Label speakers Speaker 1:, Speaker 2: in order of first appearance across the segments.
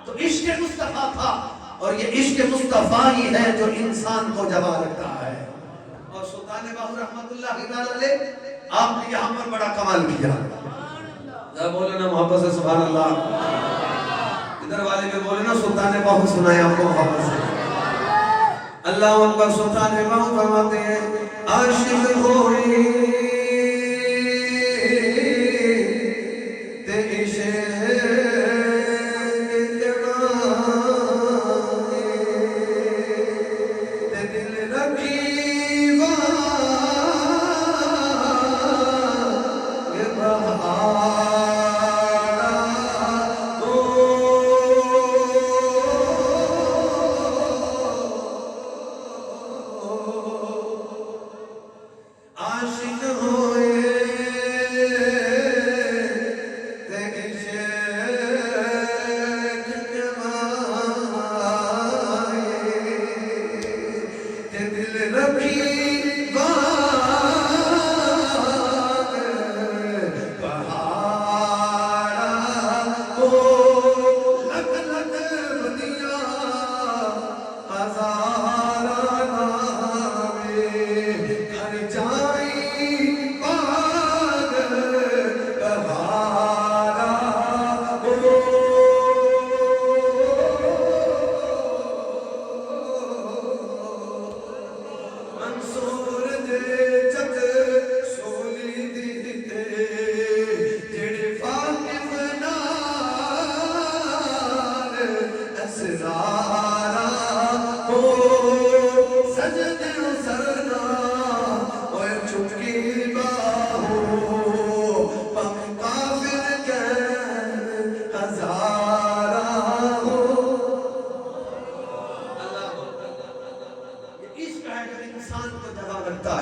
Speaker 1: تو عشق مصطفیٰ تھا، اور یہ عشق مصطفیٰ ہی ہے جو انسان کو جما رکھتا ہے۔ اور سلطان باہو رحمت اللہ علیہ آپ نے یہاں پر بڑا کمال کیا۔ ذرا بولے نا محبت سے سبحان اللہ، ادھر والے میں بولے نا سلطان باہو سنائے آپ کو محبت سے۔ اللہ اکبر۔ سلطان باہو فرماتے ہیں عاشق ہوئی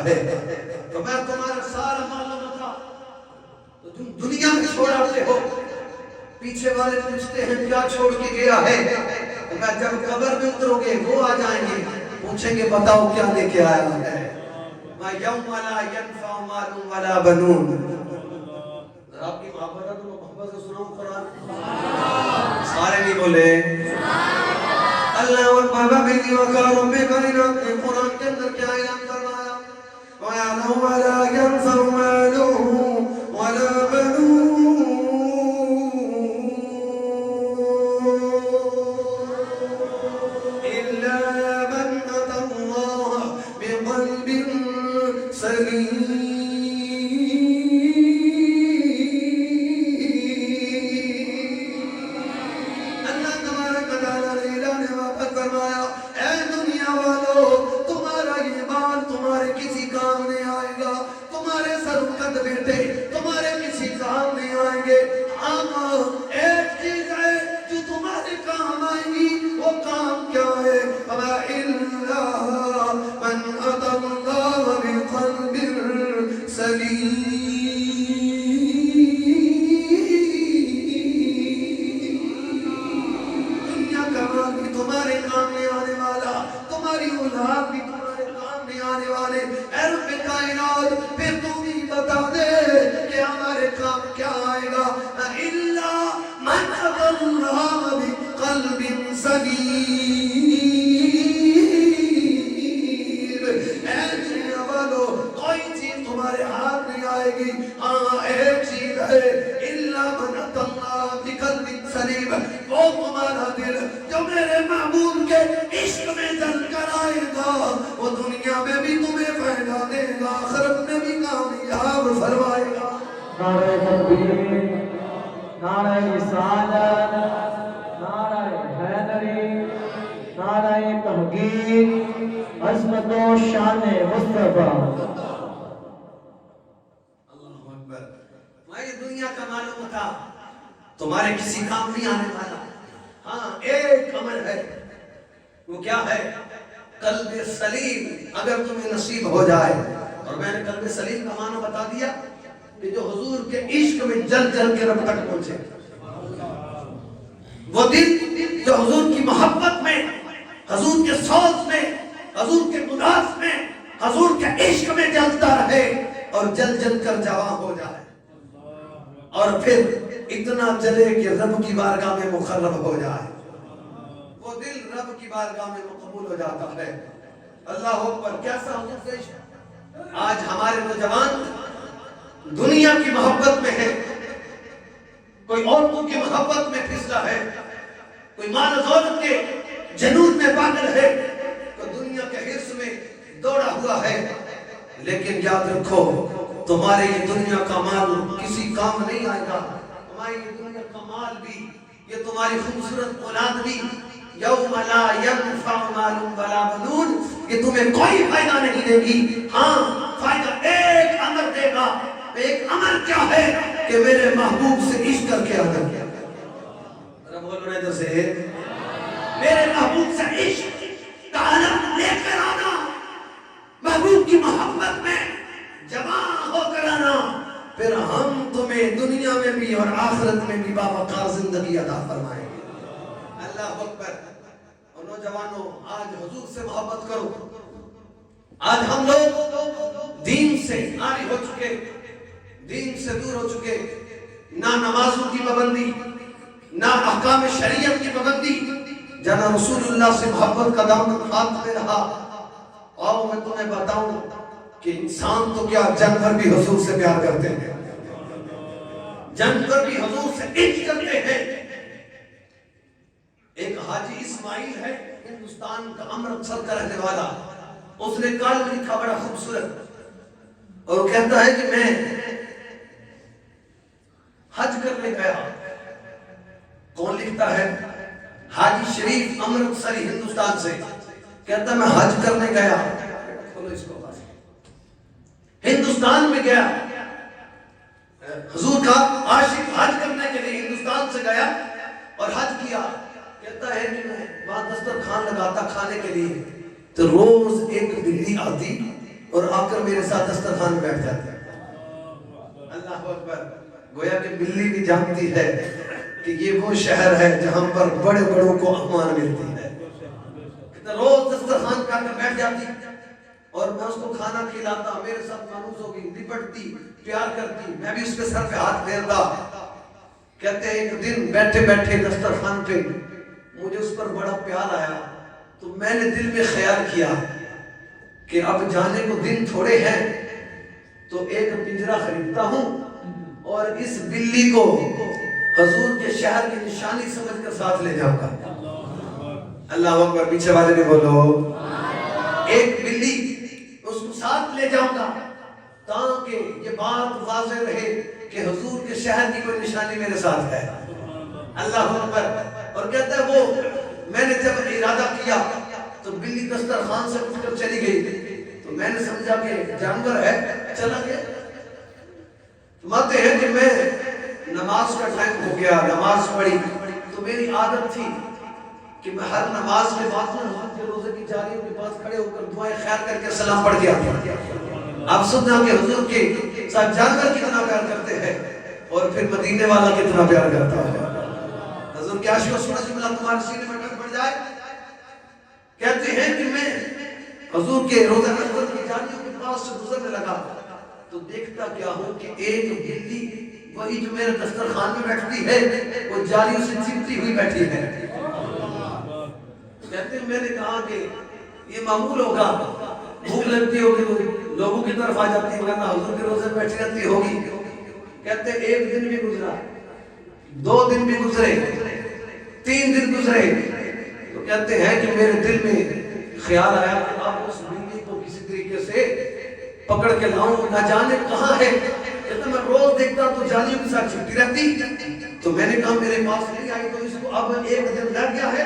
Speaker 1: تے تو میں تمہارا سارا معلوم تھا تو تم دنیا میں چھوڑاتے ہو، پیچھے والے پوچھتے ہیں کیا چھوڑ کے گیا ہے، تو میں جب قبر میں اترو گے وہ آ جائیں گے پوچھیں گے بتاؤ کیا لے کے آیا ہے۔ یوم لا ينفع مال ولا بنون۔ آپ کی محبت ہے تو محبت سے سناؤں قرآن، سارے نہیں بولے اللہ اکبر۔ بِذِي وَقَارٌ بِقَرِنَا کے قرآن کے اندر کیا اعلان فرمایا؟ وَيَعْلَمُ وَلَا يَنْفَعُ مَالُهُ وَلَا بَنُونَ إِلَّا مَنْ أَتَى اللَّهَ بِقَلْبٍ سَلِيمٍ۔ تمہارے کسی کام نہیں آئیں گے، ایک چیز ہے جو تمہارے کام آئیں گی، وہ کام کیا ہے؟ إِلَّا مَنْ أَتَى اللَّهَ بِقَلْبٍ سَلِيمٍ۔ دنیا کا مال بھی تمہارے کام نہیں آنے والا، تمہاری اولاد بھی تمہارے کام نہیں آنے والے۔ اے رب کائنات پھر تم ہی بتا دے کہ ہمارے کام کیا آئے گا؟ إِلَّا مَنْ أَتَى اللَّهَ بِقَلْبٍ سَلِيمٍ۔ اے دنیا والو کوئی چیز تمہارے ہاتھ نہیں آئے گی، ہاں ایک چیز ہے إِلَّا مَنْ أَتَى اللَّهَ بِقَلْبٍ سَلِيمٍ، وہ تمہارا دل جو میرے معبود کے عشق میں جل کر آئے گا، وہ دنیا میں بھی تمہیں فائدہ دے گا، آخرت میں بھی کامیاب فرمائے گا۔
Speaker 2: نعرہ تکبیر، نعرہ رسالت، نعرہ حیدری، نعرہ تحقیق، عظمت و شان مصطفیٰ۔
Speaker 1: اللہ اکبر۔ تمہیں دنیا کا معلوم تھا تمہارے کسی کام نہیں آنے والا، ہاں ایک عمل ہے، وہ کیا ہے؟ قلب سلیم اگر تمہیں نصیب ہو جائے۔ اور میں نے قلب سلیم کا معنی بتا دیا کہ جو حضور کے عشق میں جل جل کے رب تک پہنچے، وہ دل جو حضور کی محبت میں، حضور کے سوز میں، حضور کے قداس میں، حضور کے عشق میں جلتا رہے اور جل جل کر جواں ہو جائے، اور پھر اتنا جلے کہ رب کی بارگاہ میں مقرب ہو جائے۔ बारगाह में कबूल हो जाता है। अल्लाह अकबर, कैसा हुजूर से इश्क। आज हमारे नौजवान दुनिया की मोहब्बत में है, कोई औरतों की मोहब्बत में फिसला है, कोई माल दौलत के जनून में पागल है, कोई दुनिया के हिर्स में दौड़ा हुआ है। लेकिन याद रखो, तुम्हारे ये दुनिया का माल किसी काम नहीं आएगा। तुम्हारी ये दुनिया का माल भी, ये तुम्हारी खूबसूरत औलाद भी, यौम ला यनफ़अु मालुन वला बनून, ये तुम्हें कोई फायदा नहीं देगी। हाँ, फायदा एक अमर देगा। एक अमर क्या है कि मेरे महबूब से इश्क करके आना। अरे बोलो ना तो से, मेरे महबूब से इश्क का आलम लेकर आना, महबूब की मोहब्बत में जमा होकर आना, फिर हम तुम्हें दुनिया में भी और आखिरत में भी बावकार जिंदगी अता फरमाएंगे। अल्लाह अकबर। और नौजवानों, आज हुजूर से मोहब्बत करो। आज हम लोग दीन से आरी हो चुके, दीन से दूर हो चुके, ना नमाजों की पाबंदी, ना अहकाम शरीयत की पाबंदी, जना रसूलुल्लाह से मोहब्बत का दामन हाथ में रहा। आओ मैं तुम्हें बताऊं कि इंसान तो क्या, जानवर भी हुजूर से प्यार करते हैं, जानवर भी हुजूर से इश्क करते हैं। एक हाजी इस्माइल है, हिंदुस्तान का अमृतसर का रहने वाला, उसने कॉलम लिखा बड़ा खूबसूरत, और वो कहता है कि मैं हज करने गया। कौन लिखता है? हाजी शरीफ अमृतसरी, हिंदुस्तान से। कहता मैं हज करने गया, खोलो इसको, हिंदुस्तान में गया, हुजूर का आशिक हज करने के लिए हिंदुस्तान से गया और हज किया। कहता है कि मैं वहां दस्तरखान लगाता खाने के लिए, तो रोज एक बिल्ली आती और आकर मेरे साथ दस्तरखान में बैठ जाती। अल्लाह अकबर। गोया कि बिल्ली भी जानती है कि ये वो शहर है जहां पर बड़े बड़ों को अम्मान मिलती है। रोज दस्तरखान पे आकर बैठ जाती और मैं उसको खाना खिलाता, मेरे साथ मानूस होगी, लिपटती, प्यार करती, मैं भी उसके सर पे हाथ फेरता। कहते हैं एक दिन बैठे बैठे दस्तरखान पे मुझे उस पर बड़ा प्यार आया, तो मैंने दिल में ख्याल किया कि अब जाने को दिन थोड़े हैं, तो एक पिंजरा खरीदता हूँ और इस बिल्ली को हुजूर के शहर की निशानी समझकर साथ ले जाऊंगा। अल्लाह अकबर। पीछे वाले ने बोलो, एक बिल्ली उसको साथ ले जाऊंगा ताकि ये बात वाज़ेह रहे कि हुजूर के शहर की कोई निशानी मेरे साथ है। अल्लाह अकबर। और कहता है वो मैंने जब इरादा किया तो बिल्ली दस्तरखान से उठकर चली गई, तो मैंने समझा कि जानवर है, चला गया। मानते हैं कि मैं नमाज का टाइम हो गया, नमाज पढ़ी, तो मेरी आदत थी कि मैं हर नमाज के बाद हुजूर के रोजे की जारियों के पास खड़े होकर दुआएं खैर करके सलाम पढ़ दिया। आप सुनना कि हुजूर के साथ जानवर कितना प्यार करते हैं और फिर मदीने वाला कितना प्यार करता है। हुजूर के आशिक सुना जुमला तुम्हारे सीने में डर पड़ जाए। कहते हैं कि मैं हुजूर के रोजा की जारियों के पास से गुजरने लगा, तो देखता क्या हूं कि एक बिल्ली वही जो मेरे दस्तरखान में बैठती है वो जालियों से चिपटी हुई बैठी है। कहते हैं मैंने कहा कि ये मामूल होगा, भूख लगती होगी तो लोगों की तरफ आ जाती है, वरना हुजूर के रोजे बैठी रहती होगी। कहते एक दिन भी गुजरा, 2 दिन भी गुजरे, 3 दिन गुजरे, तो कहते हैं कि मेरे दिल में ख्याल आया कि अब उस बिल्ली को किसी तरीके से पकड़ के लाऊं, ना जाने कहां है। कहते मैं रोज देखता तो जालियों के साथ चिपटी रहती, तो मैंने कहा मेरे पास नहीं आई, तो इसको अब एक दिन लग गया है,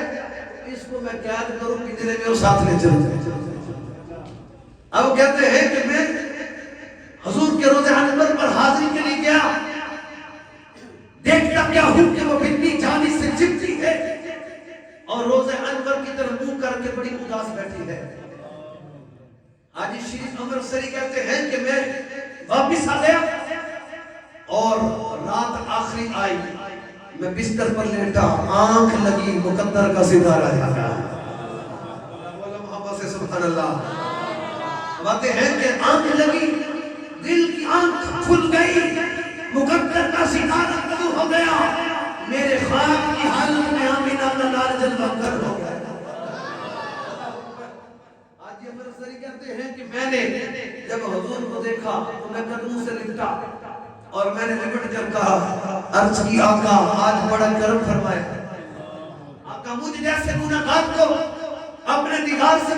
Speaker 1: इसको मैं कैद करूं पिंजरे में और साथ ले चलूं। अब कहते हैं कि मैं हुजूर के रोज़े अनवर पर हाजिरी के लिए गया, देखता क्या हूं कि वो बिल्ली जाली से चिपटी है और रोज़े अनवर की तरफ मुंह करके बड़ी उदास बैठी है। हाजी शरीफ अमृतसरी कहते हैं कि मैं वापिस आ गया और रात आखिरी आई, मैं बिस्तर पर लेटा, आंख लगी, मुकद्दर का सितारा जागा। मोहब्बत से सुभान अल्लाह। बातें हैं कि आंख लगी, दिल की आंख खुल गई, मुकद्दर का सितारा कबूल हो गया, मेरे ख्वाब की हालत में आमीना का लाल जलवा कर हो गया। کہتے ہیں کہ میں نے جب حضور کو دیکھا تو میں قدموں سے لپٹا اور میں نے لپٹ کر کہا عرض کی آقا آج بڑا کرم فرمائے، آقا مجھ جیسے گناہگار کو اپنے دیدار سے